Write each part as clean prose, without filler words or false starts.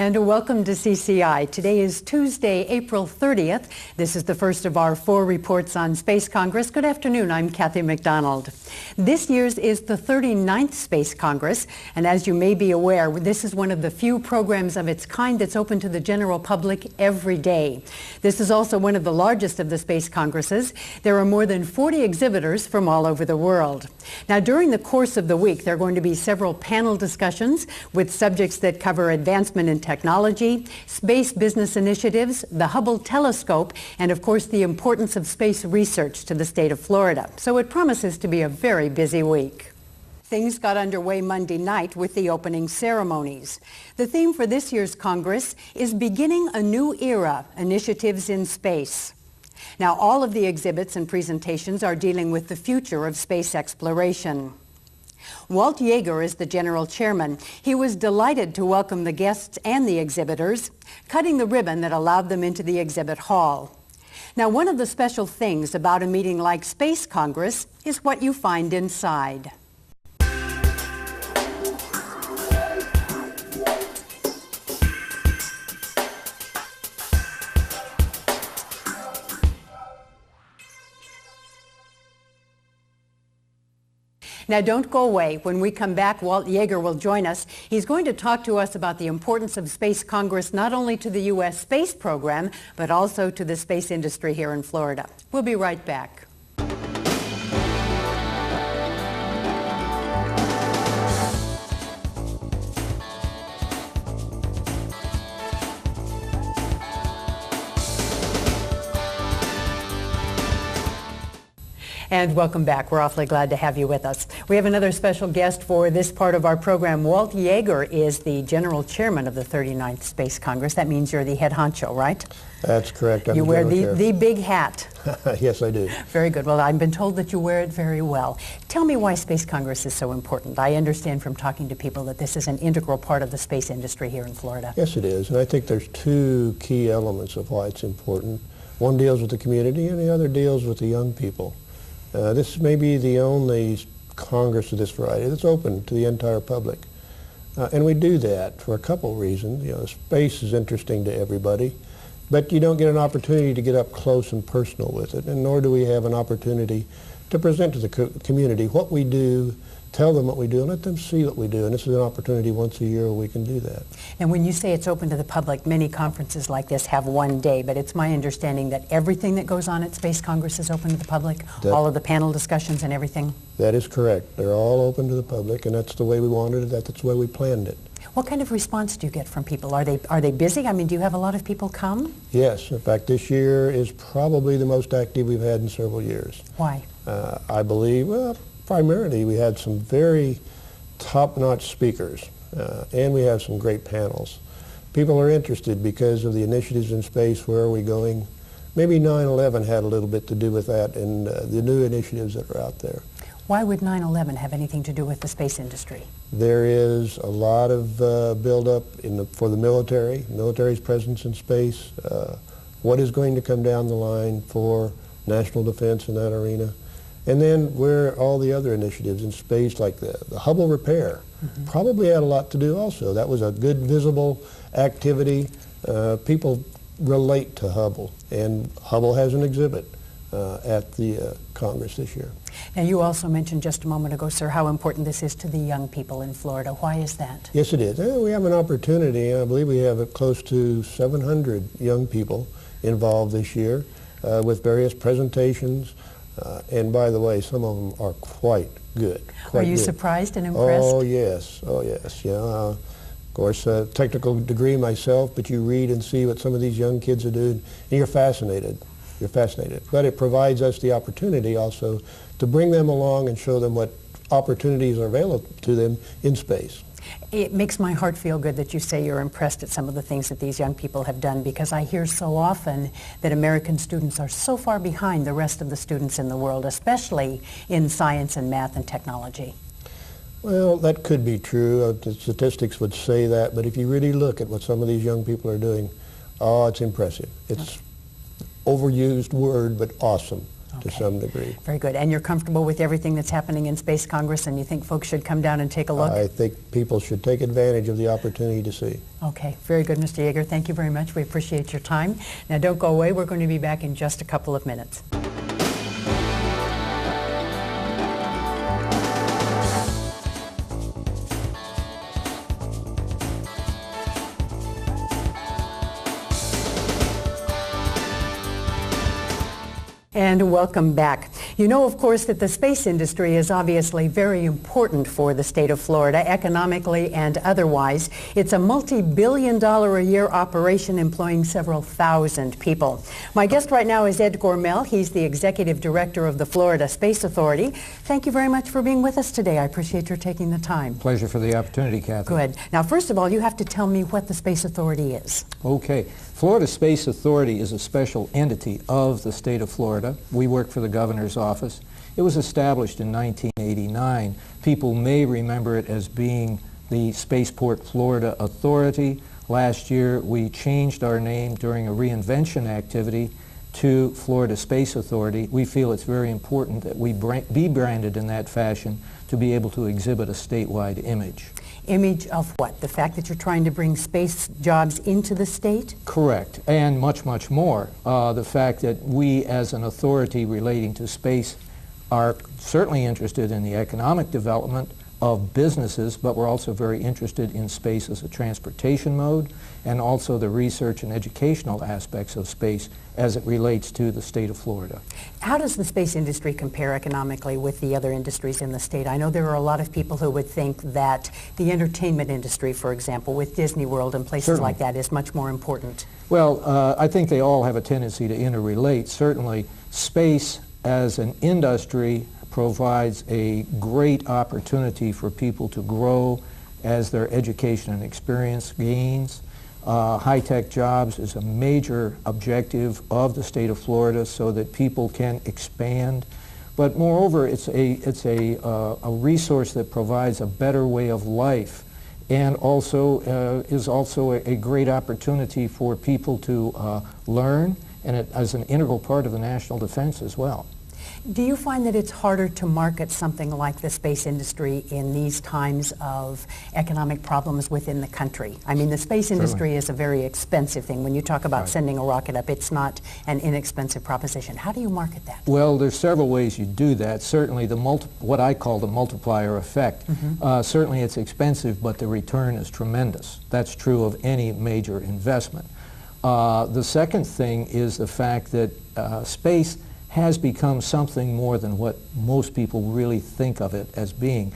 And welcome to CCI. Today is Tuesday, April 30th. This is the first of our 4 reports on Space Congress. Good afternoon, I'm Kathy McDonald. This year's is the 39th Space Congress, and as you may be aware, this is one of the few programs of its kind that's open to the general public every day. This is also one of the largest of the Space Congresses. There are more than 40 exhibitors from all over the world. Now, during the course of the week, there are going to be several panel discussions with subjects that cover advancement in technology, space business initiatives, the Hubble telescope, and of course the importance of space research to the state of Florida. So it promises to be a very busy week. Things got underway Monday night with the opening ceremonies. The theme for this year's Congress is Beginning a New Era, Initiatives in Space. Now, all of the exhibits and presentations are dealing with the future of space exploration. Walt Jaeger is the general chairman. He was delighted to welcome the guests and the exhibitors, cutting the ribbon that allowed them into the exhibit hall. Now, one of the special things about a meeting like Space Congress is what you find inside. Now, don't go away. When we come back, Walt Jaeger will join us. He's going to talk to us about the importance of Space Congress not only to the U.S. space program, but also to the space industry here in Florida. We'll be right back. And welcome back. We're awfully glad to have you with us. We have another special guest for this part of our program. Walt Jaeger is the general chairman of the 39th Space Congress. That means you're the head honcho, right? That's correct. You wear the big hat. Yes, I do. Very good. Well, I've been told that you wear it very well. Tell me why Space Congress is so important. I understand from talking to people that this is an integral part of the space industry here in Florida. Yes, it is. And I think there's 2 key elements of why it's important. One deals with the community and the other deals with the young people. This may be the only Congress of this variety that's open to the entire public. And we do that for a couple reasons. You know, space is interesting to everybody, but you don't get an opportunity to get up close and personal with it, and nor do we have an opportunity to present to the community what we do, tell them what we do, and let them see what we do. And this is an opportunity once a year where we can do that. And when you say it's open to the public, many conferences like this have one day, but it's my understanding that everything that goes on at Space Congress is open to the public, all of the panel discussions and everything? That is correct. They're all open to the public, and that's the way we wanted it, that's the way we planned it. What kind of response do you get from people? Are they busy? I mean, do you have a lot of people come? Yes. In fact, this year is probably the most active we've had in several years. Why? I believe, well, primarily we had some very top-notch speakers, and we have some great panels. People are interested because of the initiatives in space. Where are we going? Maybe 9/11 had a little bit to do with that, and the new initiatives that are out there. Why would 9/11 have anything to do with the space industry? There is a lot of build-up for the military's presence in space, what is going to come down the line for national defense in that arena, and then where all the other initiatives in space, like the Hubble repair, probably had a lot to do also. That was a good visible activity. People relate to Hubble, and Hubble has an exhibit at the Congress this year. Now, you also mentioned just a moment ago, sir, how important this is to the young people in Florida. Why is that? Yes, it is. We have an opportunity. I believe we have close to 700 young people involved this year with various presentations. And by the way, some of them are quite good. Are you surprised and impressed? Oh, yes. Oh, yes. Yeah. Of course, technical degree myself, but you read and see what some of these young kids are doing, and you're fascinated. You're fascinated. But it provides us the opportunity also to bring them along and show them what opportunities are available to them in space. It makes my heart feel good that you say you're impressed at some of the things that these young people have done, because I hear so often that American students are so far behind the rest of the students in the world, especially in science and math and technology. Well, that could be true. The statistics would say that, but if you really look at what some of these young people are doing, oh, it's impressive. It's overused word, but awesome. to some degree. Very good. And you're comfortable with everything that's happening in Space Congress, and you think folks should come down and take a look? I think people should take advantage of the opportunity to see. Okay, very good, Mr. Jaeger. Thank you very much. We appreciate your time. Now, don't go away. We're going to be back in just a couple of minutes. And welcome back. You know, of course, that the space industry is obviously very important for the state of Florida, economically and otherwise. It's a multi-billion-dollar-a-year operation employing several thousand people. My guest right now is Dr. Mel. He's the Executive Director of the Florida Space Authority. Thank you very much for being with us today. I appreciate your taking the time. Pleasure for the opportunity, Kathy. Good. Now, first of all, you have to tell me what the Space Authority is. Okay. Florida Space Authority is a special entity of the state of Florida. We work for the governor's office. It was established in 1989. People may remember it as being the Spaceport Florida Authority. Last year we changed our name during a reinvention activity to Florida Space Authority. We feel it's very important that we be branded in that fashion to be able to exhibit a statewide image. Image of what? The fact that you're trying to bring space jobs into the state? Correct, and much, much more. The fact that we as an authority relating to space are certainly interested in the economic development of businesses, but we're also very interested in space as a transportation mode and also the research and educational aspects of space as it relates to the state of Florida. How does the space industry compare economically with the other industries in the state? I know there are a lot of people who would think that the entertainment industry, for example, with Disney World and places Certainly. like that is much more important. Well, I think they all have a tendency to interrelate. Certainly, space as an industry provides a great opportunity for people to grow as their education and experience gains. High-tech jobs is a major objective of the state of Florida so that people can expand. But moreover, it's a resource that provides a better way of life and also is also a great opportunity for people to learn, and it as an integral part of the national defense as well. Do you find that it's harder to market something like the space industry in these times of economic problems within the country? I mean, the space industry is a very expensive thing. When you talk about sending a rocket up, it's not an inexpensive proposition. How do you market that? Well, there's several ways you do that. Certainly, what I call the multiplier effect. Certainly, it's expensive, but the return is tremendous. That's true of any major investment. The second thing is the fact that space has become something more than what most people really think of it as being.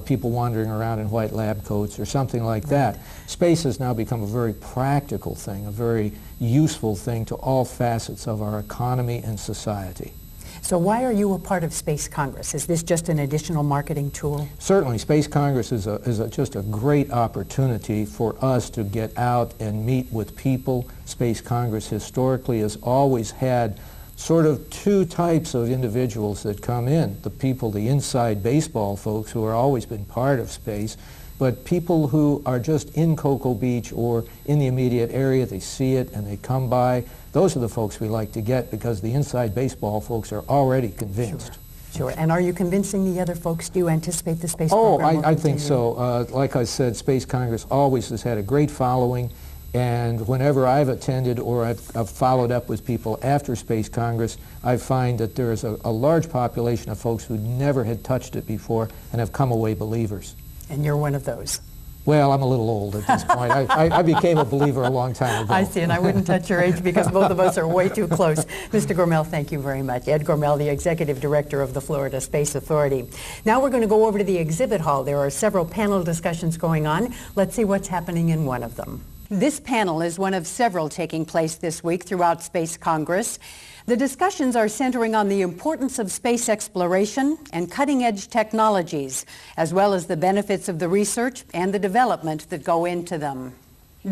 People wandering around in white lab coats or something like that. Space has now become a very practical thing, a very useful thing to all facets of our economy and society. So why are you a part of Space Congress? Is this just an additional marketing tool? Certainly, Space Congress is just a great opportunity for us to get out and meet with people. Space Congress historically has always had sort of two types of individuals that come in. The people, the inside baseball folks who are always been part of space, but people who are just in Cocoa Beach or in the immediate area, they see it and they come by. Those are the folks we like to get because the inside baseball folks are already convinced. Sure. And are you convincing the other folks? Do you anticipate the space program will I think continue? so. Like I said, Space Congress always has had a great following. And whenever I've attended or I've followed up with people after Space Congress, I find that there's a large population of folks who never had touched it before and have come away believers. And you're one of those. Well, I'm a little old at this point. I became a believer a long time ago. I see, and I wouldn't touch your age because both of us are way too close. Mr. Gormel, thank you very much. Ed Gormel, the Executive Director of the Florida Space Authority. Now we're going to go over to the exhibit hall. There are several panel discussions going on. Let's see what's happening in one of them. This panel is one of several taking place this week throughout Space Congress. The discussions are centering on the importance of space exploration and cutting-edge technologies, as well as the benefits of the research and the development that go into them.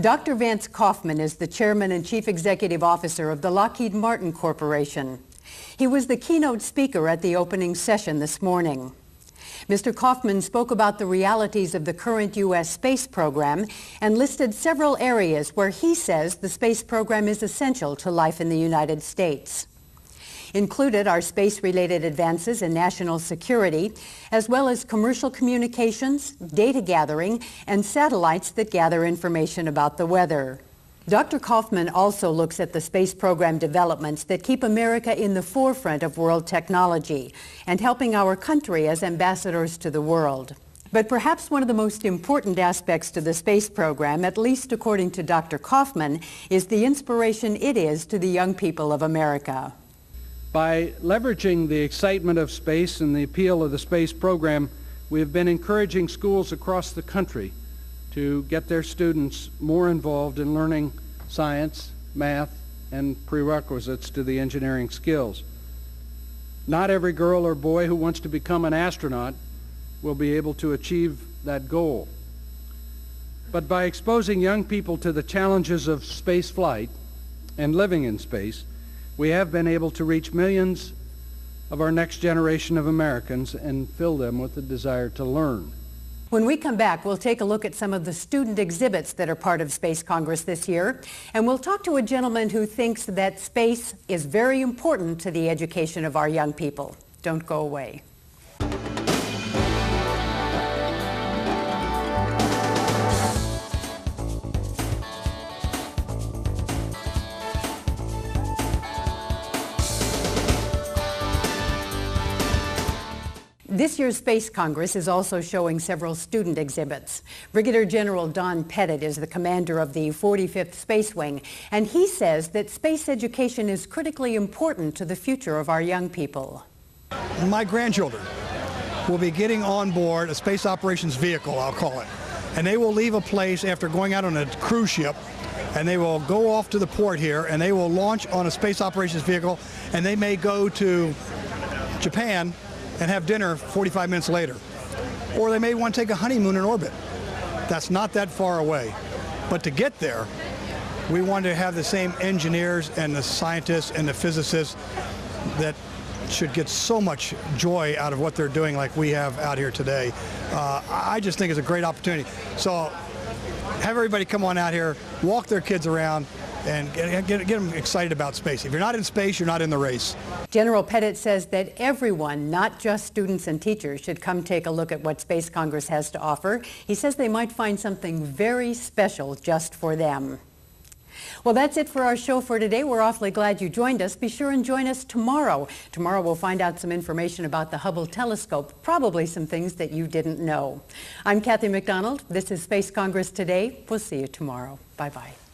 Dr. Vance Kaufman is the Chairman and Chief Executive Officer of the Lockheed Martin Corporation. He was the keynote speaker at the opening session this morning. Mr. Kaufman spoke about the realities of the current U.S. space program and listed several areas where he says the space program is essential to life in the United States. Included are space-related advances in national security, as well as commercial communications, data gathering, and satellites that gather information about the weather. Dr. Kaufman also looks at the space program developments that keep America in the forefront of world technology and helping our country as ambassadors to the world. But perhaps one of the most important aspects to the space program, at least according to Dr. Kaufman, is the inspiration it is to the young people of America. By leveraging the excitement of space and the appeal of the space program, we have been encouraging schools across the country to get their students more involved in learning science, math, and prerequisites to the engineering skills. Not every girl or boy who wants to become an astronaut will be able to achieve that goal. But by exposing young people to the challenges of space flight and living in space, we have been able to reach millions of our next generation of Americans and fill them with the desire to learn. When we come back, we'll take a look at some of the student exhibits that are part of Space Congress this year, and we'll talk to a gentleman who thinks that space is very important to the education of our young people. Don't go away. This year's Space Congress is also showing several student exhibits. Brigadier General Don Pettit is the commander of the 45th Space Wing, and he says that space education is critically important to the future of our young people. My grandchildren will be getting on board a space operations vehicle, I'll call it, and they will leave a place after going out on a cruise ship, and they will go off to the port here, and they will launch on a space operations vehicle, and they may go to Japan and have dinner 45 minutes later. Or they may want to take a honeymoon in orbit. That's not that far away. But to get there, we want to have the same engineers and the scientists and the physicists that should get so much joy out of what they're doing like we have out here today. I just think it's a great opportunity. So have everybody come on out here, walk their kids around, and get them excited about space. If you're not in space, you're not in the race. General Pettit says that everyone, not just students and teachers, should come take a look at what Space Congress has to offer. He says they might find something very special just for them. Well, that's it for our show for today. We're awfully glad you joined us. Be sure and join us tomorrow. Tomorrow we'll find out some information about the Hubble telescope, probably some things that you didn't know. I'm Kathy McDonald. This is Space Congress Today. We'll see you tomorrow. Bye-bye.